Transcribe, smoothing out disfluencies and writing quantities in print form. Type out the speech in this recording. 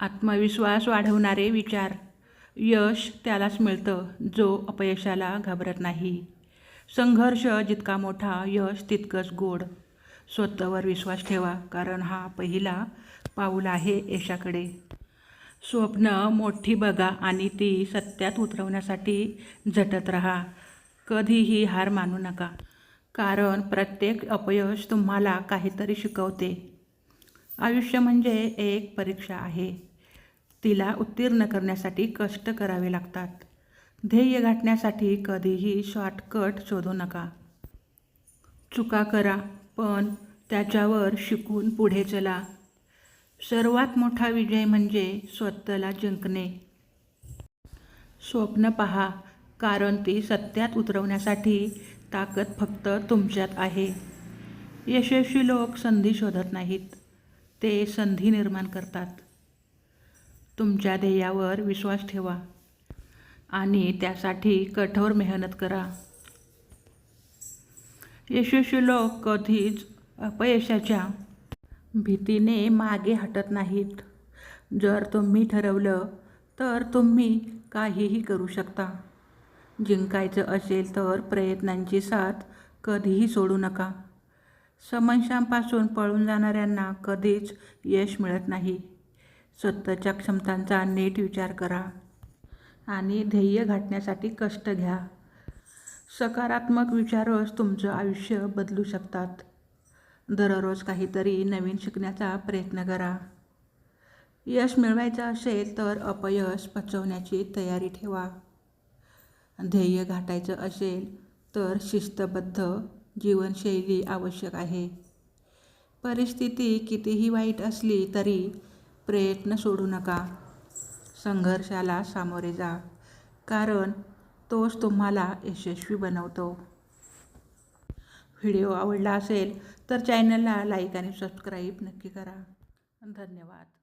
आत्मविश्वास वाढवणारे विचार. यश त्यालाच मिळतं जो अपयशाला घाबरत नाही. संघर्ष जितका मोठा, यश तितकंच गोड. स्वतःवर विश्वास ठेवा, कारण हा पहिला पाऊल आहे यशाकडे. स्वप्न मोठी बघा आणि ती सत्यात उतरवण्यासाठी झटत राहा. कधीही हार मानू नका, कारण प्रत्येक अपयश तुम्हाला काहीतरी शिकवते. आयुष्य म्हणजे एक परीक्षा आहे. तिला उत्तीर्ण करण्यासाठी कष्ट करावे लागतात. ध्येय गाठण्यासाठी कधीही शॉर्टकट शोधू नका. चुका करा, पण त्याच्यावर शिकून पुढे चला. सर्वात मोठा विजय म्हणजे स्वतःला जिंकणे. स्वप्न पहा, कारण ती सत्यात उतरवण्यासाठी ताकद फक्त तुमच्यात आहे. यशस्वी लोक संधी शोधत नाहीत, ते संधी निर्माण करतात. तुमच्या ध्येयावर विश्वास ठेवा आणि त्यासाठी कठोर मेहनत करा. यशस्वी लोक कधीच अपयशाच्या भीतीने मागे हटत नाहीत. जर तुम्ही ठरवलं तर तुम्ही काहीही करू शकता. जिंकायचं असेल तर प्रयत्नांची साथ कधीही सोडू नका. समस्यांपासून पळून जाणाऱ्यांना कधीच यश मिळत नाही. स्वतःच्या क्षमतांचा नीट विचार करा आणि ध्येय गाठण्यासाठी कष्ट घ्या. सकारात्मक विचारच तुमचं आयुष्य बदलू शकतात. दररोज काहीतरी नवीन शिकण्याचा प्रयत्न करा. यश मिळवायचं असेल तर अपयश पचवण्याची तयारी ठेवा. ध्येय गाठायचं असेल तर शिस्तबद्ध जीवनशैली आवश्यक आहे. परिस्थिती कितीही वाईट असली तरी प्रयत्न सोडू नका. संघर्षाला सामोरे जा, कारण तोच तुम्हाला यशस्वी बनवतो. व्हिडिओ आवडला असेल तर चॅनलला लाईक आणि सबस्क्राईब नक्की करा. धन्यवाद.